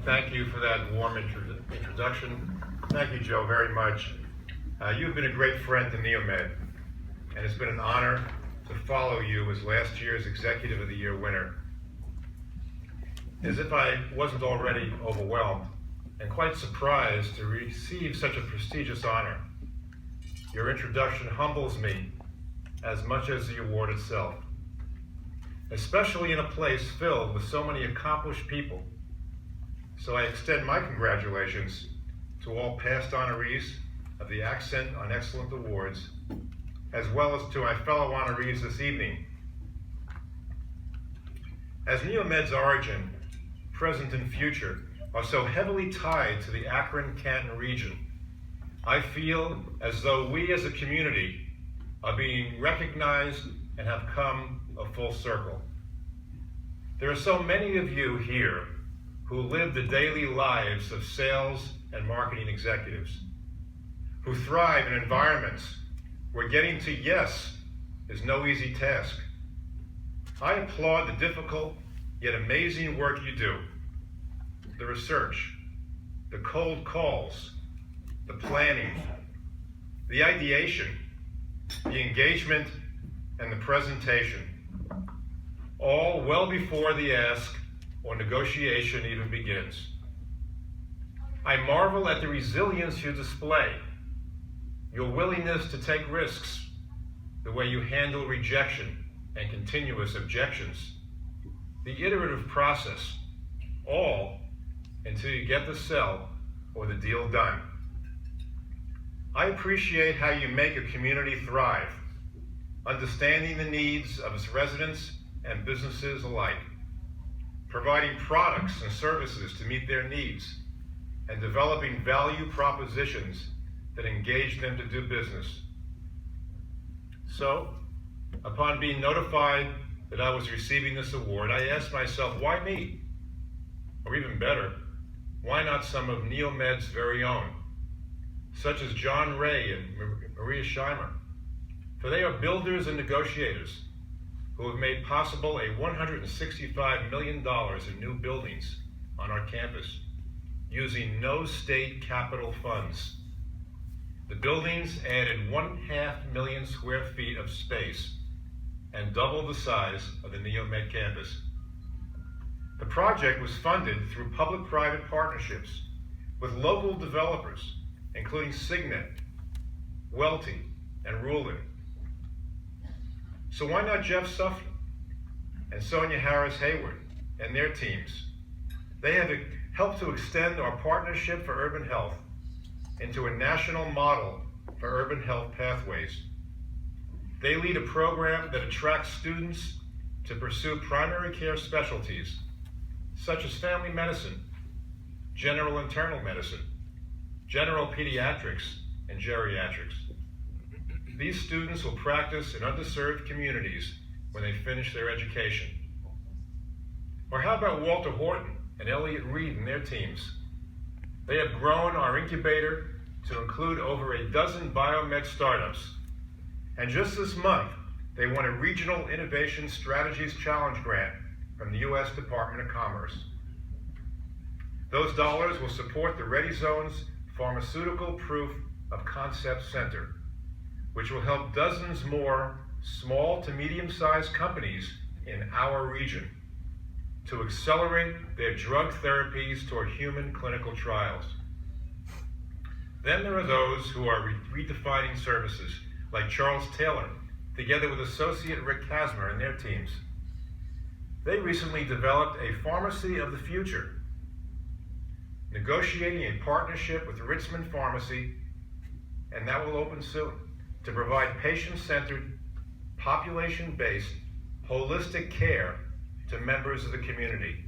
Thank you for that warm introduction. Thank you, Joe, very much. You've been a great friend to NEOMED, and it's been an honor to follow you as last year's Executive of the Year winner. As if I wasn't already overwhelmed and quite surprised to receive such a prestigious honor, your introduction humbles me as much as the award itself, especially in a place filled with so many accomplished people. So I extend my congratulations to all past honorees of the Accent on Excellence Awards, as well as to my fellow honorees this evening. As NEOMED's origin, present and future are so heavily tied to the Akron, Canton region, I feel as though we as a community are being recognized and have come a full circle. There are so many of you here who live the daily lives of sales and marketing executives, who thrive in environments where getting to yes is no easy task. I applaud the difficult yet amazing work you do, the research, the cold calls, the planning, the ideation, the engagement, and the presentation, all well before the ask or negotiation even begins. I marvel at the resilience you display, your willingness to take risks, the way you handle rejection and continuous objections, the iterative process, all until you get the sell or the deal done. I appreciate how you make a community thrive, understanding the needs of its residents and businesses alike, providing products and services to meet their needs, and developing value propositions that engage them to do business. So, upon being notified that I was receiving this award, I asked myself, why me? Or even better, why not some of NEOMED's very own, such as John Ray and Maria Scheimer? For they are builders and negotiators who have made possible a $165 million in new buildings on our campus using no state capital funds. The buildings added 1.5 million square feet of space and doubled the size of the NEOMED campus. The project was funded through public-private partnerships with local developers, including Signet, Welty, and Rulin. So why not Jeff Suffner and Sonia Harris Hayward and their teams? They have helped to extend our partnership for urban health into a national model for urban health pathways. They lead a program that attracts students to pursue primary care specialties such as family medicine, general internal medicine, general pediatrics, and geriatrics. These students will practice in underserved communities when they finish their education. Or how about Walter Horton and Elliott Reed and their teams? They have grown our incubator to include over a dozen biomed startups. And just this month, they won a Regional Innovation Strategies Challenge grant from the U.S. Department of Commerce. Those dollars will support the Ready Zone's Pharmaceutical Proof of Concept Center, which will help dozens more small to medium-sized companies in our region to accelerate their drug therapies toward human clinical trials. Then there are those who are redefining services, like Charles Taylor, together with Associate Rick Kasmer and their teams. They recently developed a pharmacy of the future, negotiating a partnership with Richmond Pharmacy, and that will open soon, to provide patient-centered, population-based, holistic care to members of the community.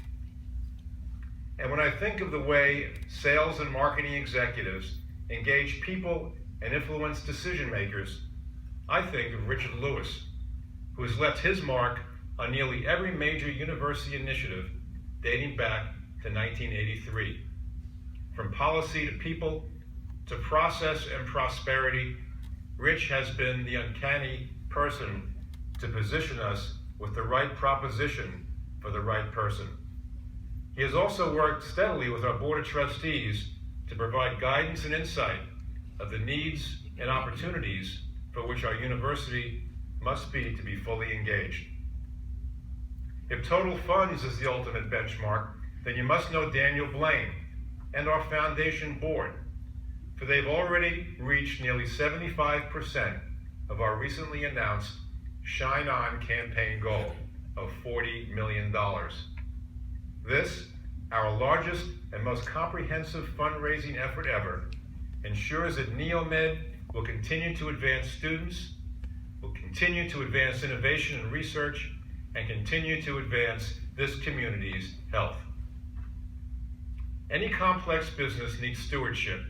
And when I think of the way sales and marketing executives engage people and influence decision makers, I think of Richard Lewis, who has left his mark on nearly every major university initiative dating back to 1983. From policy to people to process and prosperity, Rich has been the uncanny person to position us with the right proposition for the right person. He has also worked steadily with our Board of Trustees to provide guidance and insight of the needs and opportunities for which our university must be to be fully engaged. If total funds is the ultimate benchmark, then you must know Daniel Blaine and our foundation board, for they've already reached nearly 75% of our recently announced Shine On campaign goal of $40 million. This, our largest and most comprehensive fundraising effort ever, ensures that NEOMED will continue to advance students, will continue to advance innovation and research, and continue to advance this community's health. Any complex business needs stewardship,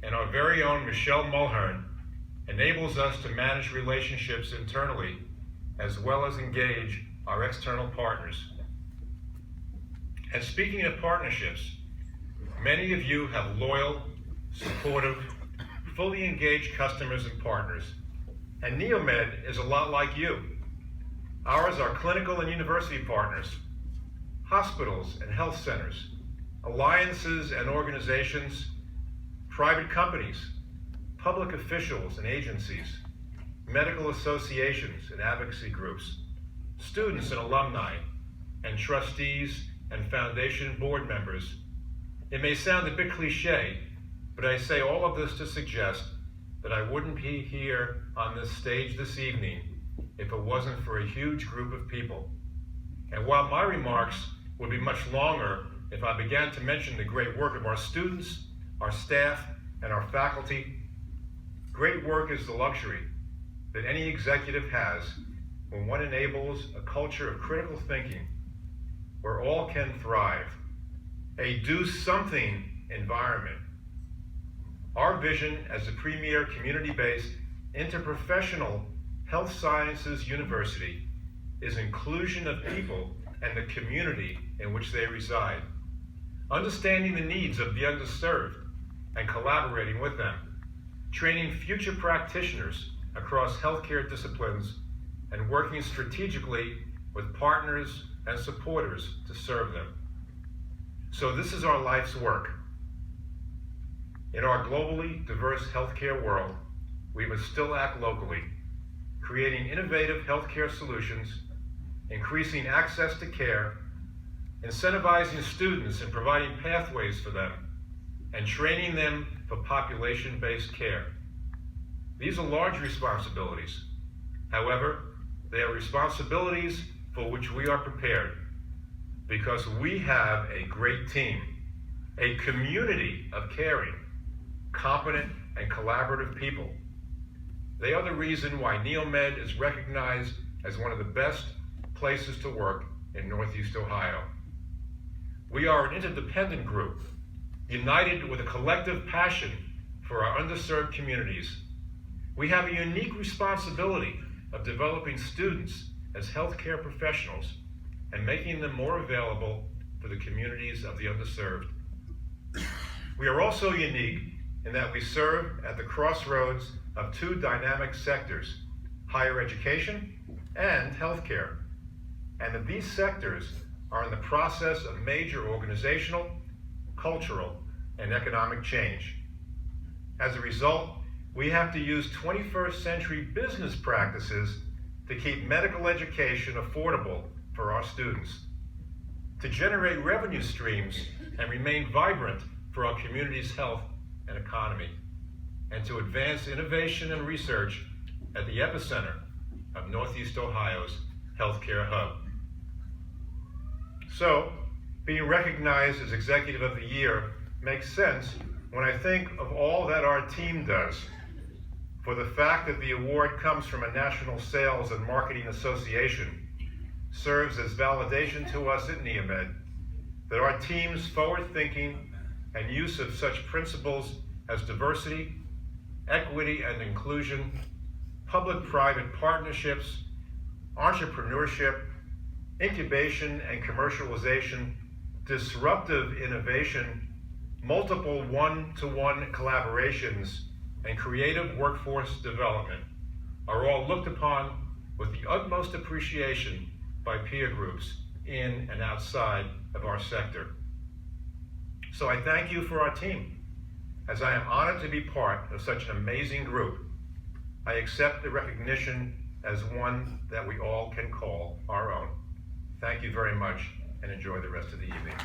and our very own Michelle Mulhern enables us to manage relationships internally as well as engage our external partners. And speaking of partnerships, many of you have loyal, supportive, fully engaged customers and partners, and NEOMED is a lot like you. Ours are clinical and university partners, hospitals and health centers, alliances and organizations, private companies, public officials and agencies, medical associations and advocacy groups, students and alumni, and trustees and foundation board members. It may sound a bit cliche, but I say all of this to suggest that I wouldn't be here on this stage this evening if it wasn't for a huge group of people. And while my remarks would be much longer if I began to mention the great work of our students, our staff, and our faculty, great work is the luxury that any executive has when one enables a culture of critical thinking where all can thrive, a do-something environment. Our vision as a premier community-based interprofessional health sciences university is inclusion of people and the community in which they reside, understanding the needs of the underserved and collaborating with them, training future practitioners across healthcare disciplines, and working strategically with partners and supporters to serve them. So this is our life's work. In our globally diverse healthcare world, we must still act locally, creating innovative healthcare solutions, increasing access to care, incentivizing students and providing pathways for them, and training them for population-based care. These are large responsibilities. However, they are responsibilities for which we are prepared because we have a great team, a community of caring, competent, and collaborative people. They are the reason why NEOMED is recognized as one of the best places to work in Northeast Ohio. We are an interdependent group, united with a collective passion for our underserved communities. We have a unique responsibility of developing students as healthcare professionals and making them more available for the communities of the underserved. We are also unique in that we serve at the crossroads of two dynamic sectors, higher education and healthcare, and that these sectors are in the process of major organizational, cultural, and economic change. As a result, we have to use 21st century business practices to keep medical education affordable for our students, to generate revenue streams and remain vibrant for our community's health and economy, and to advance innovation and research at the epicenter of Northeast Ohio's healthcare hub. So, being recognized as Executive of the Year makes sense when I think of all that our team does. For the fact that the award comes from a national sales and marketing association serves as validation to us at NEOMED that our team's forward-thinking and use of such principles as diversity, equity and inclusion, public-private partnerships, entrepreneurship, incubation and commercialization, disruptive innovation, multiple one-to-one collaborations, and creative workforce development are all looked upon with the utmost appreciation by peer groups in and outside of our sector. So I thank you for our team, as I am honored to be part of such an amazing group. I accept the recognition as one that we all can call our own. Thank you very much, and enjoy the rest of the evening.